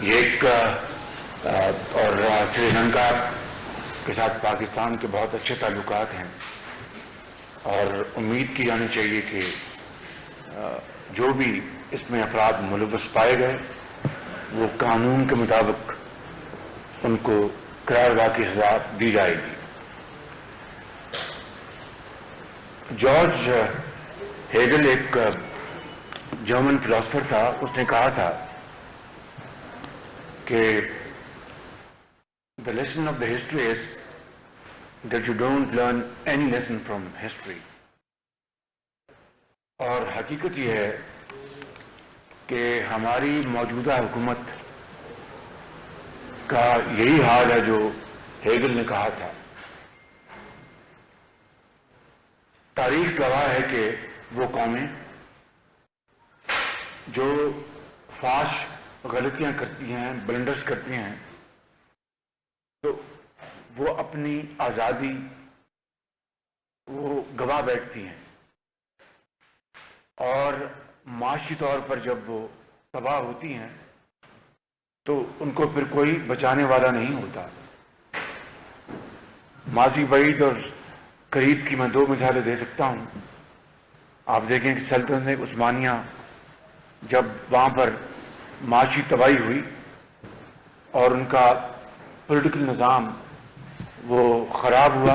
یہ ایک اور سری لنکا کے ساتھ پاکستان کے بہت اچھے تعلقات ہیں، اور امید کی جانی چاہیے کہ جو بھی اس میں افراد ملوث پائے گئے وہ قانون کے مطابق ان کو قرارگاہ کی سزا دی جائے گی۔ جارج ہیگل ایک جرمن فلاسفر تھا، اس نے کہا تھا کہ the lesson of the history is that you don't learn any lesson from history۔ اور حقیقت یہ ہے کہ ہماری موجودہ حکومت کا یہی حال ہے جو ہیگل نے کہا تھا۔ تاریخ گواہ ہے کہ وہ قومیں جو فاش غلطیاں کرتی ہیں، بلنڈرز کرتی ہیں، تو وہ اپنی آزادی وہ گوا بیٹھتی ہیں، اور معاشی طور پر جب وہ تباہ ہوتی ہیں تو ان کو پھر کوئی بچانے والا نہیں ہوتا۔ ماضی بعید اور قریب کی میں دو مثالیں دے سکتا ہوں۔ آپ دیکھیں کہ سلطنت عثمانیہ جب وہاں پر معاشی تباہی ہوئی اور ان کا پولیٹیکل نظام وہ خراب ہوا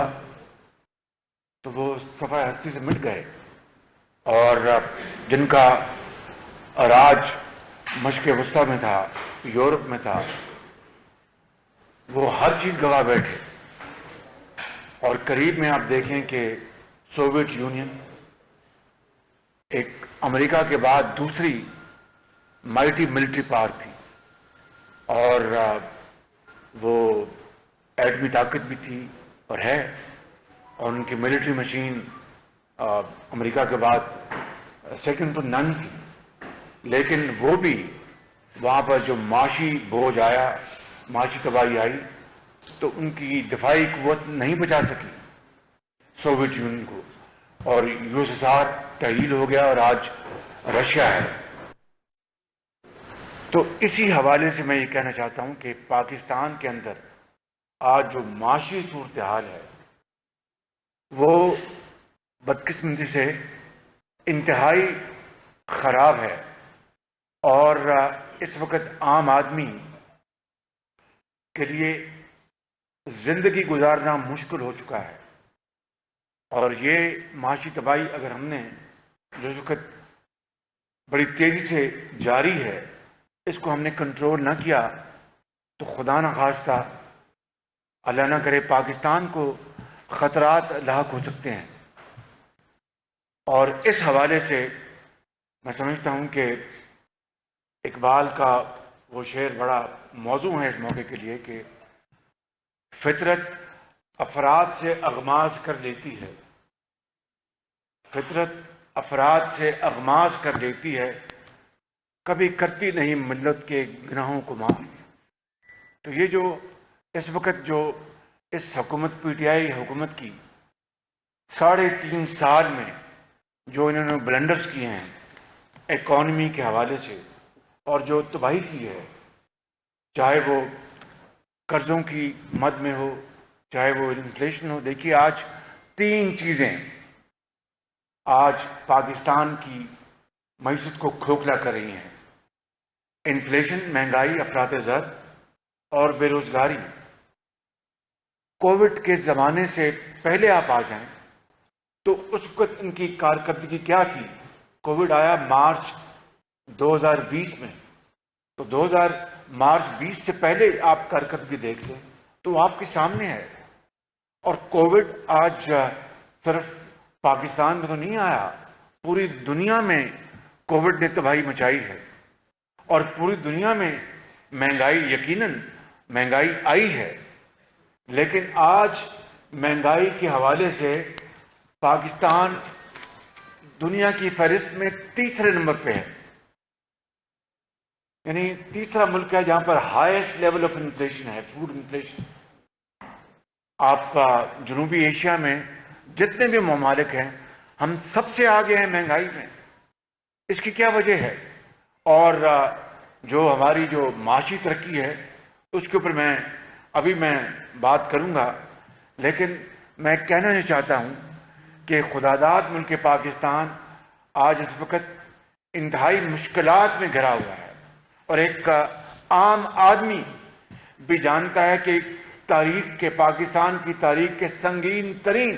تو وہ صفحہ ہستی سے مٹ گئے، اور جن کا راج مشرق وسطیٰ میں تھا، یورپ میں تھا، وہ ہر چیز گوا بیٹھے۔ اور قریب میں آپ دیکھیں کہ سوویت یونین ایک امریکہ کے بعد دوسری مائٹی ملٹری پاور تھی، اور وہ ایٹمی طاقت بھی تھی اور ہے، اور ان کی ملٹری مشین امریکہ کے بعد سیکنڈ ٹو نن تھی۔ لیکن وہ بھی وہاں پر جو معاشی بوجھ آیا، معاشی تباہی آئی، تو ان کی دفاعی قوت نہیں بچا سکی سوویت یونین کو، اور یو ایس ایس آر تحلیل ہو گیا اور آج رشیا ہے۔ تو اسی حوالے سے میں یہ کہنا چاہتا ہوں کہ پاکستان کے اندر آج جو معاشی صورتحال ہے وہ بدقسمتی سے انتہائی خراب ہے، اور اس وقت عام آدمی کے لیے زندگی گزارنا مشکل ہو چکا ہے۔ اور یہ معاشی تباہی اگر ہم نے جو اس وقت بڑی تیزی سے جاری ہے اس کو ہم نے کنٹرول نہ کیا تو خدا نخواستہ اللہ نہ کرے پاکستان کو خطرات لاحق ہو سکتے ہیں۔ اور اس حوالے سے میں سمجھتا ہوں کہ اقبال کا وہ شعر بڑا موزوں ہے اس موقع کے لیے کہ فطرت افراد سے اغماز کر لیتی ہے، فطرت افراد سے اغماز کر لیتی ہے، کبھی کرتی نہیں ملت کے گناہوں کو معاف۔ تو یہ جو اس وقت جو اس حکومت پی ٹی آئی حکومت کی 3.5 سال میں جو انہوں نے بلنڈرز کیے ہیں اکانومی کے حوالے سے، اور جو تباہی کی ہے، چاہے وہ قرضوں کی مد میں ہو، چاہے وہ انفلیشن ہو۔ دیکھیے آج 3 چیزیں آج پاکستان کی معیشت کو کھوکھلا کر رہی ہیں: انفلیشن، مہنگائی، افراط زر اور بے روزگاری۔ کووڈ کے زمانے سے پہلے آپ آ جائیں تو اس وقت ان کی کارکردگی کیا تھی؟ کووڈ آیا مارچ 2020 میں، تو مارچ 20 سے پہلے آپ کارکردگی دیکھ لیں تو آپ کے سامنے ہے۔ اور کووڈ آج صرف پاکستان میں تو نہیں آیا، پوری دنیا میں کووڈ نے تباہی مچائی ہے، اور پوری دنیا میں مہنگائی، یقیناً مہنگائی آئی ہے، لیکن آج مہنگائی کے حوالے سے پاکستان دنیا کی فہرست میں 3 نمبر پہ ہے، یعنی 3 ملک ہے جہاں پر ہائیسٹ لیول آف انفلیشن ہے، فوڈ انفلیشن۔ آپ کا جنوبی ایشیا میں جتنے بھی ممالک ہیں ہم سب سے آگے ہیں مہنگائی میں۔ اس کی کیا وجہ ہے؟ اور جو ہماری جو معاشی ترقی ہے اس کے اوپر ابھی میں بات کروں گا، لیکن میں کہنا یہ چاہتا ہوں کہ خداداد ملک پاکستان آج اس وقت انتہائی مشکلات میں گھرا ہوا ہے، اور ایک عام آدمی بھی جانتا ہے کہ تاریخ کے پاکستان کی تاریخ کے سنگین ترین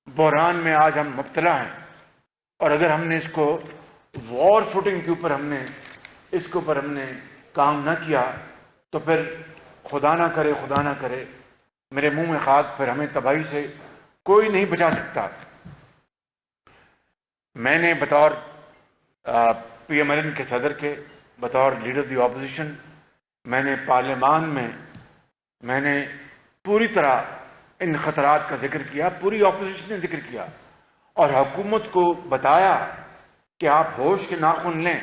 بحران میں آج ہم مبتلا ہیں، اور اگر ہم نے اس کو وار فوٹنگ کے اوپر ہم نے کام نہ کیا تو پھر خدا نہ کرے میرے منہ میں خاک، پھر ہمیں تباہی سے کوئی نہیں بچا سکتا۔ میں نے بطور پی ایم ایل این کے صدر کے، بطور لیڈر دی اپوزیشن، میں نے پارلیمان میں نے پوری طرح ان خطرات کا ذکر کیا، پوری اپوزیشن نے ذکر کیا، اور حکومت کو بتایا کہ آپ ہوش کے ناخن لیں،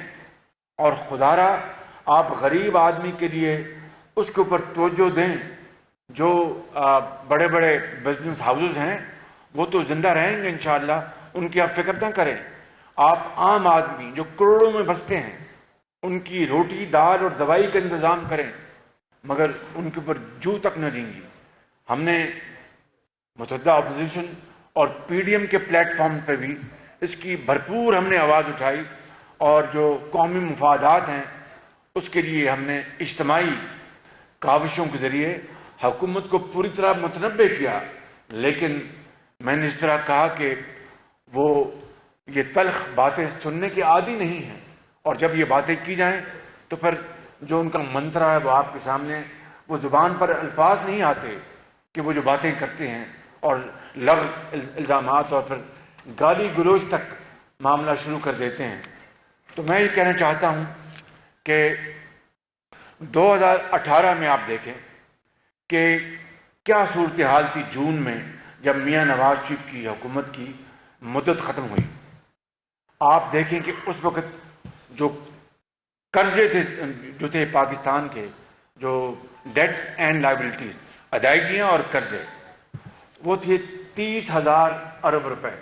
اور خدا را آپ غریب آدمی کے لیے اس کے اوپر توجہ دیں۔ جو بڑے بڑے بزنس ہاؤسز ہیں وہ تو زندہ رہیں گے انشاءاللہ، ان کی آپ فکر نہ کریں، آپ عام آدمی جو کروڑوں میں بستے ہیں ان کی روٹی دال اور دوائی کا انتظام کریں، مگر ان کے اوپر جو تک نہ لیں گی۔ ہم نے متحدہ اپوزیشن اور پی ڈی ایم کے پلیٹ فارم پہ بھی اس کی بھرپور ہم نے آواز اٹھائی، اور جو قومی مفادات ہیں اس کے لیے ہم نے اجتماعی کاوشوں کے ذریعے حکومت کو پوری طرح متنبع کیا، لیکن میں نے اس طرح کہا کہ وہ یہ تلخ باتیں سننے کے عادی نہیں ہیں، اور جب یہ باتیں کی جائیں تو پھر جو ان کا منتر ہے وہ آپ کے سامنے، وہ زبان پر الفاظ نہیں آتے کہ وہ جو باتیں کرتے ہیں، اور لغو الزامات اور پھر گالی گلوچ تک معاملہ شروع کر دیتے ہیں۔ تو میں یہ کہنا چاہتا ہوں کہ 2018 میں آپ دیکھیں کہ کیا صورتحال تھی جون میں جب میاں نواز شریف کی حکومت کی مدت ختم ہوئی۔ آپ دیکھیں کہ اس وقت جو قرضے تھے پاکستان کے، جو ڈیٹس اینڈ لائبلٹیز، ادائیگیاں اور قرضے، وہ تھے 30,000 ارب روپے،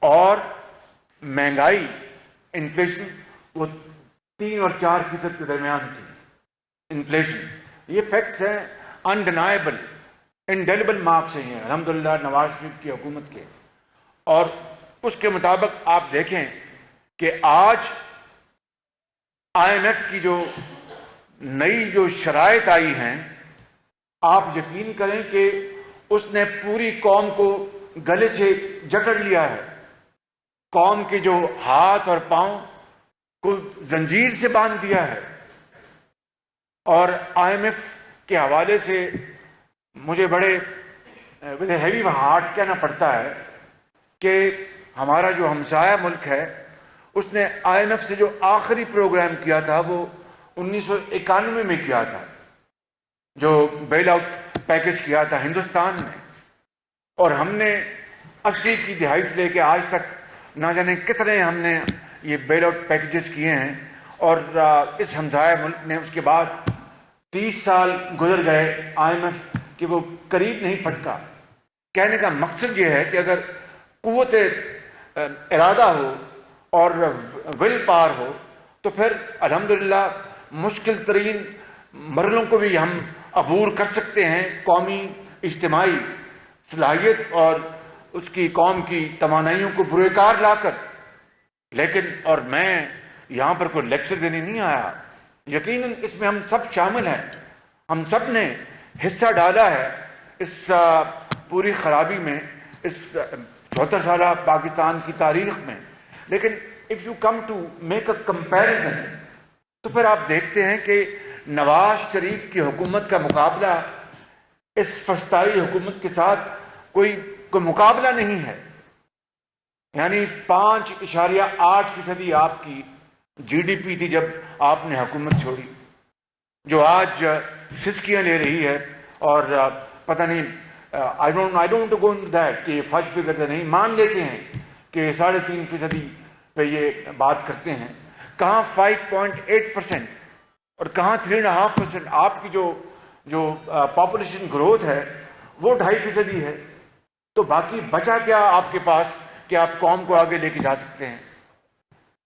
اور مہنگائی انفلیشن وہ 3 اور 4% کے درمیان تھی۔ انفلیشن، یہ فیکٹس ہیں، انڈینائبل انڈیلیبل مارکس ہیں الحمدللہ نواز شریف کی حکومت کے، اور اس کے مطابق آپ دیکھیں کہ آج آئی ایم ایف کی جو نئی جو شرائط آئی ہیں، آپ یقین کریں کہ اس نے پوری قوم کو گلے سے جکڑ لیا ہے، قوم کے جو ہاتھ اور پاؤں کو زنجیر سے باندھ دیا ہے۔ اور آئی ایم ایف کے حوالے سے مجھے بڑے ہیوی ہارٹ کہنا پڑتا ہے کہ ہمارا جو ہمسایہ ملک ہے اس نے آئی ایم ایف سے جو آخری پروگرام کیا تھا وہ 1991 میں کیا تھا، جو بیل آؤٹ پیکج کیا تھا ہندوستان نے، اور ہم نے 80 کی دہائی سے لے کے آج تک نہ جانے کتنے ہم نے یہ بیل آؤٹ پیکجز کیے ہیں، اور اس ہمسایہ ملک نے اس کے بعد 30 سال گزر گئے آئی ایم ایف کہ وہ قریب نہیں پھٹکا۔ کہنے کا مقصد یہ ہے کہ اگر قوت ارادہ ہو اور ول پاور ہو تو پھر الحمدللہ مشکل ترین مرحلوں کو بھی ہم عبور کر سکتے ہیں، قومی اجتماعی صلاحیت اور اس کی قوم کی توانائیوں کو بروئے کار لا کر۔ لیکن اور میں یہاں پر کوئی لیکچر دینے نہیں آیا، یقیناً اس میں ہم سب شامل ہیں، ہم سب نے حصہ ڈالا ہے اس پوری خرابی میں، اس 74 سالہ پاکستان کی تاریخ میں۔ لیکن if you come to make a comparison تو پھر آپ دیکھتے ہیں کہ نواز شریف کی حکومت کا مقابلہ اس فسطائی حکومت کے ساتھ کوئی مقابلہ نہیں ہے۔ یعنی 5.8% آپ کی جی ڈی پی تھی جب آپ نے حکومت چھوڑی، جو آج سسکیاں لے رہی ہے، اور پتہ نہیں I don't go into that کہ فج فگر سے نہیں مان لیتے ہیں کہ 3.5% پہ یہ بات کرتے ہیں، کہاں 5.8% اور کہاں 3.5%۔ آپ کی جو پاپولیشن گروتھ ہے وہ 2.5% ہے، تو باقی بچا کیا آپ کے پاس کہ آپ قوم کو آگے لے کے جا سکتے ہیں۔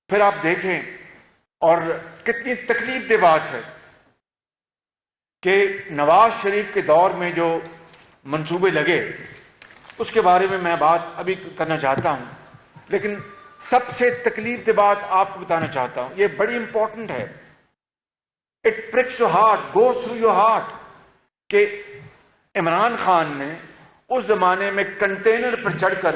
پھر آپ دیکھیں اور کتنی تکلیف دہ بات ہے کہ نواز شریف کے دور میں جو منصوبے لگے اس کے بارے میں میں بات ابھی کرنا چاہتا ہوں، لیکن سب سے تکلیف دہ بات آپ کو بتانا چاہتا ہوں، یہ بڑی امپورٹنٹ ہے. It perks your heart, goes through your heart, کہ عمران خان نے اس زمانے میں کنٹینر پر چڑھ کر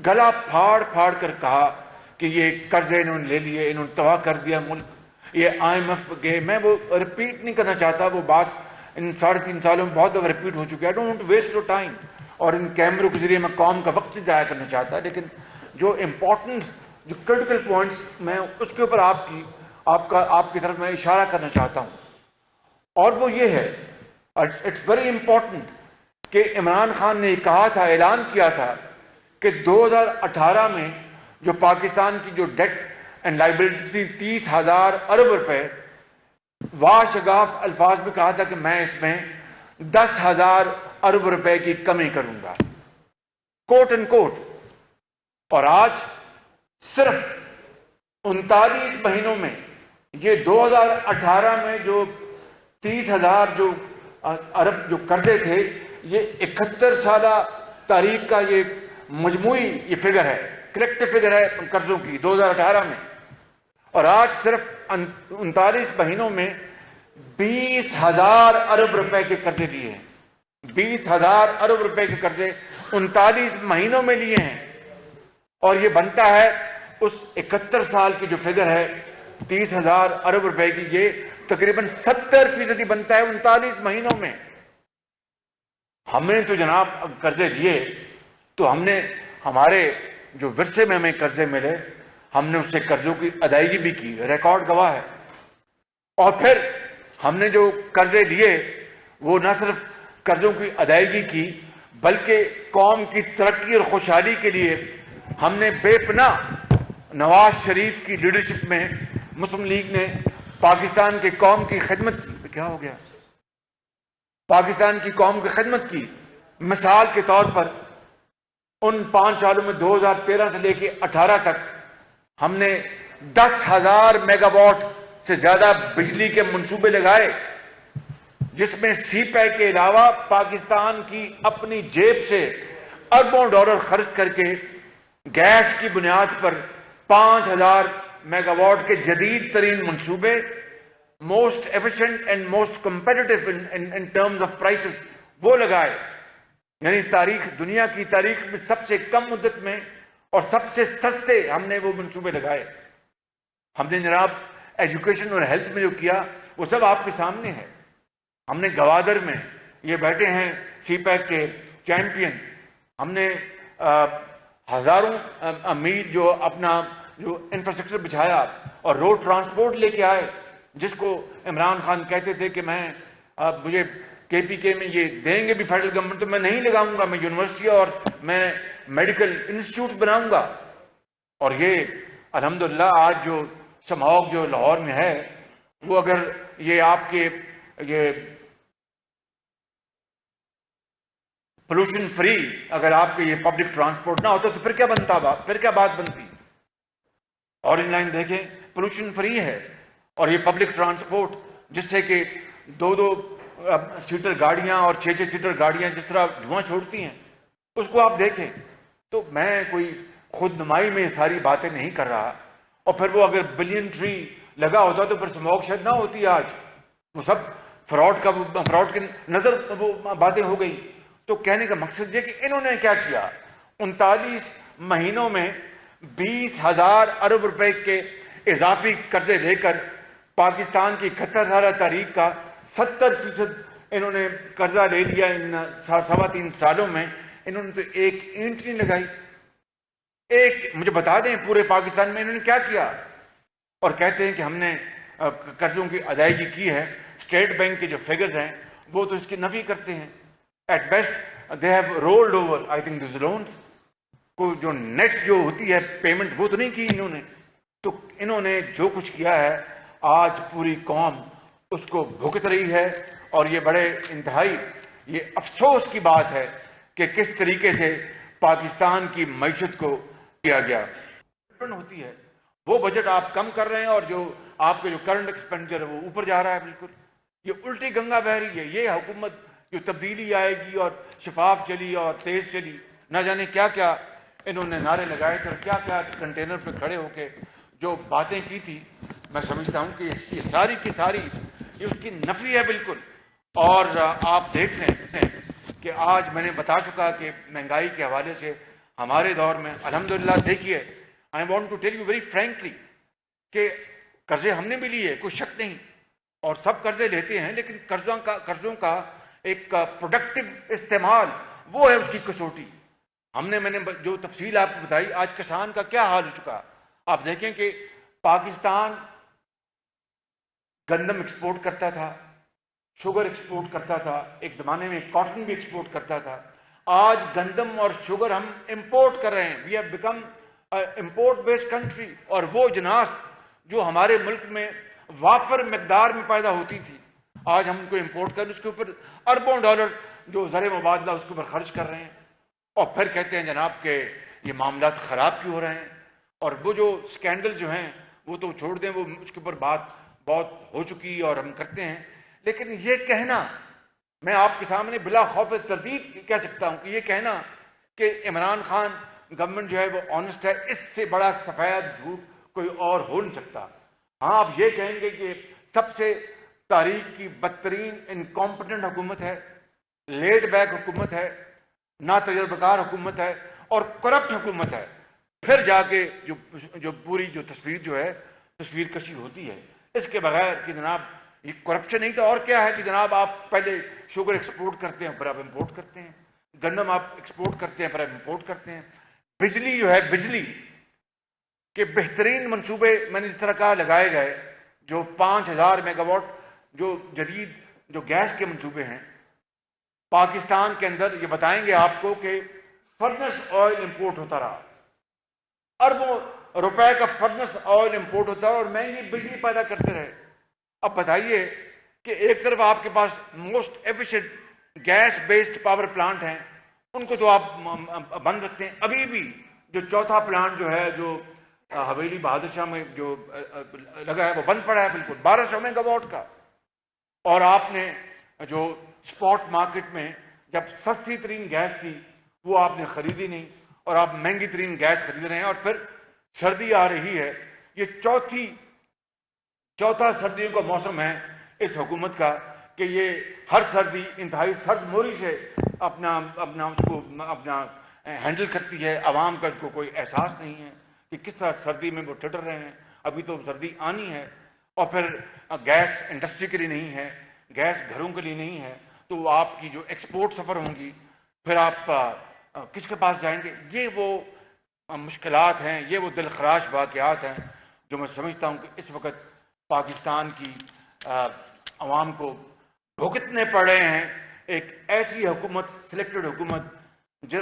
گلا پھاڑ پھاڑ کر کہا کہ یہ قرضے انہوں نے لے لیے، انہوں نے تباہ کر دیا ملک، یہ IMF گئے. میں وہ ریپیٹ نہیں کرنا چاہتا، وہ بات ان 3.5 سالوں میں بہت دفعہ ریپیٹ ہو چکی ہے. I don't want to waste your time، اور ان کیمروں کے ذریعے میں قوم کا وقت ضائع کرنا چاہتا، لیکن جو امپورٹنٹ جو کرٹیکل پوائنٹس میں اس کے اوپر آپ کی طرف میں اشارہ کرنا چاہتا ہوں، اور وہ یہ ہے، اٹس ویری امپورٹنٹ کہ عمران خان نے کہا تھا، اعلان کیا تھا کہ 2018 میں جو پاکستان کی جو ڈیٹ اینڈ لائبلٹی تھی 30,000 ارب روپے، واشگاف الفاظ میں کہا تھا کہ میں اس میں 10,000 ارب روپے کی کمی کروں گا، کوٹ اینڈ کوٹ. اور آج صرف 39 مہینوں میں یہ 2018 میں جو 30,000 جو ارب جو قرضے تھے، یہ 71 سالہ تاریخ کا یہ مجموعی یہ فگر ہے، کلیکٹو فگر ہے قرضوں کی 2018 میں. اور آج صرف 39 مہینوں میں 20,000 ارب روپے کے قرضے لیے ہیں. 20,000 ارب روپے کے قرضے 39 مہینوں میں لیے ہیں، اور یہ بنتا ہے اس 71 سال کی جو فگر ہے 30,000 ارب روپے کی، یہ تقریباً 70% بنتا ہے 39 مہینوں میں. ہم نے تو جناب قرضے لیے تو ہم نے ہمارے جو ورثے میں ہمیں قرضے ملے، ہم نے اس سے قرضوں کی ادائیگی بھی کی، ریکارڈ گواہ ہے. اور پھر ہم نے جو قرضے لیے وہ نہ صرف قرضوں کی ادائیگی کی، بلکہ قوم کی ترقی اور خوشحالی کے لیے ہم نے بے پناہ نواز شریف کی لیڈرشپ میں مسلم لیگ نے پاکستان کی قوم کی خدمت کی. کیا ہو گیا؟ پاکستان کی قوم کی خدمت کی. مثال کے طور پر ان 5 سالوں میں 2013 سے لے کے 18 تک ہم نے 10,000 میگا واٹ سے زیادہ بجلی کے منصوبے لگائے، جس میں سی پیک کے علاوہ پاکستان کی اپنی جیب سے اربوں ڈالر خرچ کر کے گیس کی بنیاد پر 5,000 میگا واٹ کے جدید ترین منصوبے، most efficient and most competitive in terms of prices, وہ لگائے. یعنی دنیا کی تاریخ میں سب سے کم مدت میں اور سب سے سستے ہم نے وہ منصوبے لگائے. ہم نے جناب ایجوکیشن اور ہیلتھ میں جو کیا وہ سب آپ کے سامنے ہے. ہم نے گوادر میں یہ بیٹھے ہیں سی پیک کے چیمپئن، ہم نے ہزاروں میل جو اپنا جو انفراسٹرکچر بچھایا اور روڈ ٹرانسپورٹ لے کے آئے، جس کو عمران خان کہتے تھے کہ مجھے KPK میں یہ دیں گے بھی فیڈرل گورنمنٹ تو میں نہیں لگاؤں گا، میں یونیورسٹی اور میں میڈیکل انسٹیٹیوٹ بناؤں گا. اور یہ الحمدللہ آج جو سماگ جو لاہور میں ہے، وہ اگر یہ آپ کے یہ پولوشن فری اگر آپ کے یہ پبلک ٹرانسپورٹ نہ ہوتا تو پھر کیا بنتا، پھر کیا بات بنتی. اور ان لائن دیکھیں، پولوشن فری ہے، اور یہ پبلک ٹرانسپورٹ جس سے کہ 2 سیٹر گاڑیاں اور 6 سیٹر گاڑیاں جس طرح دھواں چھوڑتی ہیں، اس کو آپ دیکھیں. تو میں کوئی خود نمائی میں یہ ساری باتیں نہیں کر رہا. اور پھر وہ اگر بلین ٹری لگا ہوتا تو پھر اسموگ شاید نہ ہوتی آج. وہ سب فراڈ کی نظر وہ باتیں ہو گئی. تو کہنے کا مقصد یہ کہ انہوں نے کیا کیا، 39 مہینوں میں 20,000 ارب روپے کے اضافی قرضے لے کر پاکستان کی 71 سالہ تاریخ کا 70% انہوں نے قرضہ لے لیا. ان 3.25 سالوں میں انہوں نے تو ایک اینٹ نہیں لگائی. مجھے بتا دیں پورے پاکستان میں انہوں نے کیا کیا. اور کہتے ہیں کہ ہم نے قرضوں کی ادائیگی کی ہے. اسٹیٹ بینک کے جو فگرز ہیں وہ تو اس کی نفی کرتے ہیں. At best they have rolled over I think these loans. کو جو نیٹ جو ہوتی ہے پیمنٹ وہ تو نہیں کی انہوں نے. تو انہوں نے جو کچھ کیا ہے آج پوری قوم اس کو بھگت رہی ہے. اور یہ بڑے انتہائی یہ افسوس کی بات ہے کہ کس طریقے سے پاکستان کی معیشت کو کیا گیا ہوتی ہے. وہ بجٹ آپ کم کر رہے ہیں اور جو آپ کے جو کرنٹ ایکسپینڈیچر ہے وہ اوپر جا رہا ہے. بالکل یہ الٹی گنگا بہ رہی ہے. یہ حکومت جو تبدیلی آئے گی اور شفاف چلی اور تیز چلی, نہ جانے کیا کیا انہوں نے نعرے لگائے تھے, کیا کیا کنٹینر پہ کھڑے ہو کے جو باتیں کی تھی. میں سمجھتا ہوں کہ یہ ساری کی ساری یہ اس کی نفی ہے بالکل. اور آپ دیکھ لیں کہ آج میں نے بتا چکا کہ مہنگائی کے حوالے سے ہمارے دور میں الحمدللہ دیکھیے, I want to tell you very frankly کہ قرضے ہم نے بھی لیے, کوئی شک نہیں, اور سب قرضے لیتے ہیں, لیکن قرضوں کا ایک پروڈکٹیو استعمال وہ ہے اس کی کسوٹی. میں نے جو تفصیل آپ کو بتائی, آج کسان کا کیا حال ہو چکا. آپ دیکھیں کہ پاکستان گندم ایکسپورٹ کرتا تھا, شوگر ایکسپورٹ کرتا تھا, ایک زمانے میں کاٹن بھی ایکسپورٹ کرتا تھا. آج گندم اور شوگر ہم امپورٹ کر رہے ہیں. We have become import based country. اور وہ جناس جو ہمارے ملک میں وافر مقدار میں پیدا ہوتی تھی, آج ہم ان کو امپورٹ کر اس کے اوپر اربوں ڈالر جو زر مبادلہ اس کے اوپر خرچ کر رہے ہیں, اور پھر کہتے ہیں جناب کہ یہ معاملات خراب کیوں ہو رہے ہیں. اور وہ جو سکینڈل جو ہیں وہ تو چھوڑ دیں, وہ اس کے اوپر بات بہت ہو چکی اور ہم کرتے ہیں. لیکن یہ کہنا, میں آپ کے سامنے بلا خوف تردید کہہ سکتا ہوں کہ یہ کہنا کہ عمران خان گورنمنٹ جو ہے وہ آنےسٹ ہے, اس سے بڑا سفید جھوٹ کوئی اور ہو نہیں سکتا. ہاں آپ یہ کہیں گے کہ سب سے تاریخ کی بدترین انکمپٹنٹ حکومت ہے, لیٹ بیک حکومت ہے, نا تجربہ کار حکومت ہے اور کرپٹ حکومت ہے. پھر جا کے جو پوری جو تصویر جو ہے تصویر کشی ہوتی ہے. اس کے بغیر کہ جناب یہ کرپشن نہیں تو اور کیا ہے کہ جناب آپ پہلے شوگر ایکسپورٹ کرتے ہیں پھر آپ امپورٹ کرتے ہیں, گندم آپ ایکسپورٹ کرتے ہیں پھر آپ امپورٹ کرتے ہیں. بجلی جو ہے, بجلی کے بہترین منصوبے میں نے اس طرح کہا لگائے گئے, جو 5000 میگا واٹ جو جدید جو گیس کے منصوبے ہیں پاکستان کے اندر, یہ بتائیں گے آپ کو کہ فرنس آئل امپورٹ ہوتا رہا, اربوں روپے کا فرنس آئل امپورٹ ہوتا رہا اور مہنگی بجلی پیدا کرتے رہے. اب بتائیے کہ ایک طرف آپ کے پاس most efficient gas based power plant ہیں, ان کو تو آپ بند رکھتے ہیں. ابھی بھی جو چوتھا پلانٹ جو ہے جو حویلی بہادر شاہ میں جو لگا ہے وہ بند پڑا ہے بالکل, 1200 میگا واٹ کا. اور آپ نے جو اسپاٹ مارکیٹ میں جب سستی ترین گیس تھی وہ آپ نے خریدی نہیں, اور آپ مہنگی ترین گیس خرید رہے ہیں. اور پھر سردی آ رہی ہے, یہ چوتھا سردیوں کا موسم ہے اس حکومت کا کہ یہ ہر سردی انتہائی سرد موری سے اپنا ہینڈل کرتی ہے. عوام کا کو کوئی احساس نہیں ہے کہ کس طرح سردی میں وہ ٹٹر رہے ہیں. ابھی تو سردی آنی ہے, اور پھر گیس انڈسٹری کے لیے نہیں ہے, گیس گھروں کے لیے نہیں ہے, تو آپ کی جو ایکسپورٹ سفر ہوں گی پھر آپ کس کے پاس جائیں گے. یہ وہ مشکلات ہیں, یہ وہ دلخراش واقعات ہیں جو میں سمجھتا ہوں کہ اس وقت پاکستان کی عوام کو بھگتنے پڑ رہے ہیں. ایک ایسی حکومت, سلیکٹڈ حکومت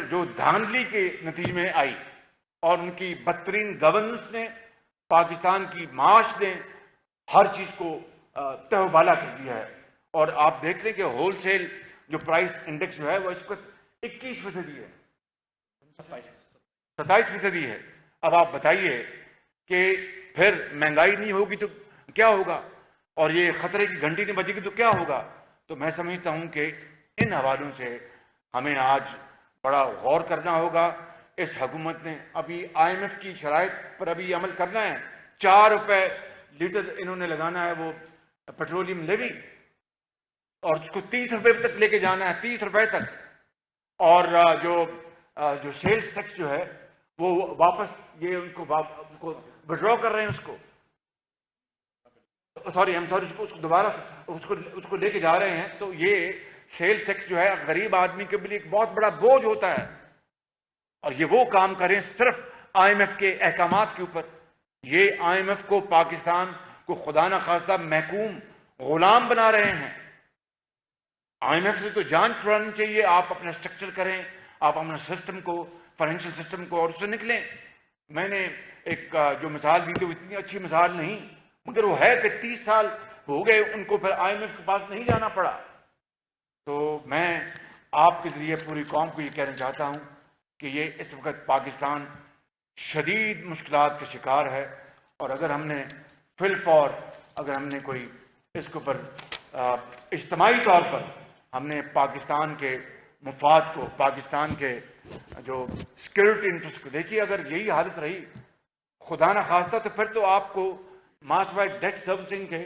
جو دھاندلی کے نتیجے میں آئی, اور ان کی بدترین گورننس نے پاکستان کی معاش نے ہر چیز کو تہو بالا کر دیا ہے. اور آپ دیکھ لیں کہ ہول سیل جو پرائس انڈیکس جو ہے وہ اس وقت 21% ہے, 27% ہے. اب آپ بتائیے کہ پھر مہنگائی نہیں ہوگی تو کیا ہوگا, اور یہ خطرے کی گھنٹی نہیں بجے گی تو کیا ہوگا. تو میں سمجھتا ہوں کہ ان حوالوں سے ہمیں آج بڑا غور کرنا ہوگا. اس حکومت نے ابھی IMF کی شرائط پر ابھی عمل کرنا ہے. 4 روپے لیٹر انہوں نے لگانا ہے وہ پیٹرولیم لیوی, اور اس کو 30 روپے تک لے کے جانا ہے, 30 روپے تک. اور جو سیلز ٹیکس جو ہے وہ واپس یہ ان کو وڈرا کر رہے ہیں, اس کو اس کو دوبارہ اس کو لے کے جا رہے ہیں. تو یہ سیل ٹیکس جو ہے غریب آدمی کے لیے ایک بہت بڑا بوجھ ہوتا ہے, اور یہ وہ کام کریں صرف IMF کے احکامات کے اوپر. یہ IMF کو پاکستان کو خدا نہ خواستہ محکوم غلام بنا رہے ہیں. IMF سے تو جان چھڑانی چاہیے. آپ اپنا اسٹرکچر کریں, آپ اپنا سسٹم کو, فائنینشیل سسٹم کو, اور اس سے نکلیں. میں نے ایک جو مثال دی تو اتنی اچھی مثال نہیں, مگر وہ ہے کہ 30 سال ہو گئے ان کو پھر IMF کے پاس نہیں جانا پڑا. تو میں آپ کے ذریعے پوری قوم کو یہ کہنا چاہتا ہوں کہ یہ اس وقت پاکستان شدید مشکلات کا شکار ہے, اور اگر ہم نے فی الفور اگر ہم نے کوئی اس کے اوپر اجتماعی طور پر ہم نے پاکستان کے مفاد کو، پاکستان کے جو سیکورٹی انٹرسٹ کو، دیکھیے اگر یہی حالت رہی خدا نہ خواستہ تو پھر تو آپ کو ماس وائڈ ڈیٹ سروسنگ کے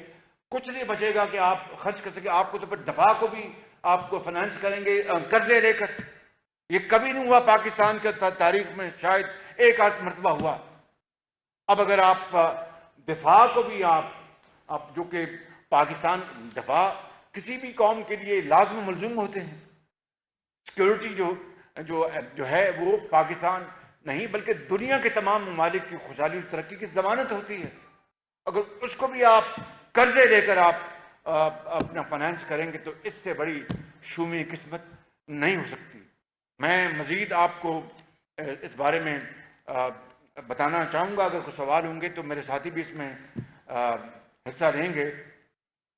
کچھ نہیں بچے گا کہ آپ خرچ کر سکیں. آپ کو تو پھر دفاع کو بھی آپ کو فائنانس کریں گے قرضے لے کر. یہ کبھی نہیں ہوا پاکستان کے تاریخ میں، شاید ایک آدھ مرتبہ ہوا. اب اگر آپ دفاع کو بھی آپ جو کہ پاکستان دفاع کسی بھی قوم کے لیے لازم ملزوم ہوتے ہیں. سیکورٹی جو ہے وہ پاکستان نہیں بلکہ دنیا کے تمام ممالک کی خوشحالی اور ترقی کی ضمانت ہوتی ہے. اگر اس کو بھی آپ قرضے لے کر آپ اپنا فائنانس کریں گے تو اس سے بڑی شومی قسمت نہیں ہو سکتی. میں مزید آپ کو اس بارے میں بتانا چاہوں گا. اگر کوئی سوال ہوں گے تو میرے ساتھی بھی اس میں حصہ لیں گے.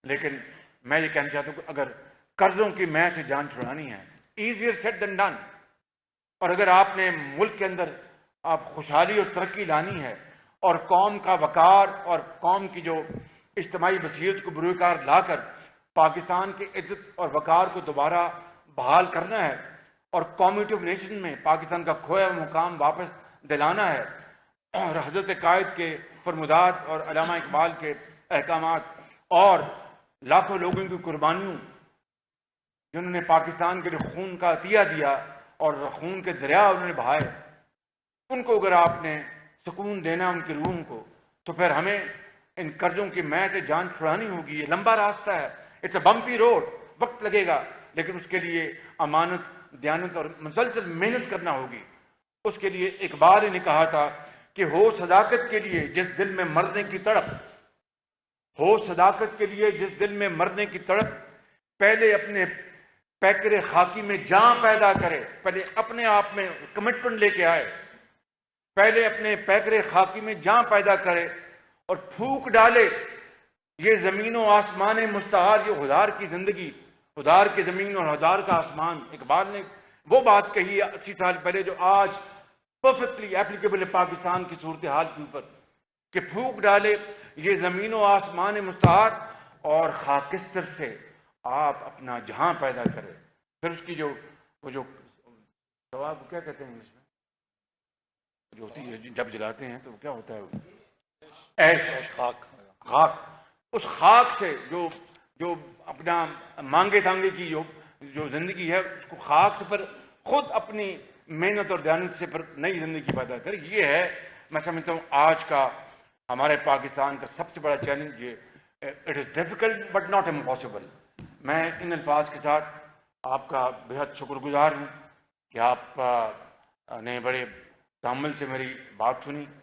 لیکن میں یہ کہنا چاہتا ہوں کہ اگر قرضوں کی میں سے جان چھڑانی ہے، ایزیئر سیٹ دین ڈن. اور اگر آپ نے ملک کے اندر آپ خوشحالی اور ترقی لانی ہے اور قوم کا وقار اور قوم کی جو اجتماعی بصیرت کو بروئے کار لا کر پاکستان کی عزت اور وقار کو دوبارہ بحال کرنا ہے اور کمیونٹی آف نیشن میں پاکستان کا کھویا ہوا مقام واپس دلانا ہے اور حضرت قائد کے فرمودات اور علامہ اقبال کے احکامات اور لاکھوں لوگوں کی قربانیوں جنہوں نے پاکستان کے لیے خون کا عطیہ دیا اور خون کے دریا انہوں نے بہائے، ان کو اگر آپ نے سکون دینا ان کی روحوں کو تو پھر ہمیں ان قرضوں کی میں سے جان چھڑانی ہوگی. یہ لمبا راستہ ہے، اٹس اے بمپی روڈ، وقت لگے گا، لیکن اس کے لیے امانت، دیانت اور مسلسل محنت کرنا ہوگی. اس کے لیے اقبال نے کہا تھا کہ ہو صداقت کے لیے جس دل میں مرنے کی تڑپ، ہو صداقت کے لیے جس دل میں مرنے کی تڑپ، پہلے اپنے پیکر خاکی میں جان پیدا کرے. پہلے اپنے آپ میں کمٹمنٹ لے کے آئے، پہلے اپنے پیکر خاکی میں جان پیدا کرے اور پھونک ڈالے یہ زمین و آسمان مستعار، یہ ہدار کی زندگی، ہدار کی زمین اور ہدار کا آسمان. اقبال نے وہ بات کہی ہے 80 سال پہلے جو آج پرفیکٹلی ایپلیکیبل ہے پاکستان کی صورتحال کے اوپر، کہ پھونک ڈالے یہ زمین و آسمان مستعار اور خاکستر سے آپ اپنا جہاں پیدا کرے. پھر اس کی وہ جو ثواب کیا کہتے ہیں انگلش میں جو ہوتی ہے جب جلاتے ہیں تو کیا ہوتا ہے، ایش، خاک. اس خاک سے جو اپنا مانگے تانگے کی جو زندگی ہے اس کو خاک سے پر خود اپنی محنت اور دیانت سے پر نئی زندگی پیدا کرے. یہ ہے میں سمجھتا ہوں آج کا ہمارے پاکستان کا سب سے بڑا چیلنج. یہ it is difficult but not impossible. میں ان الفاظ کے ساتھ آپ کا بہت شکر گزار ہوں کہ آپ نے بڑے تحمل سے میری بات سنی.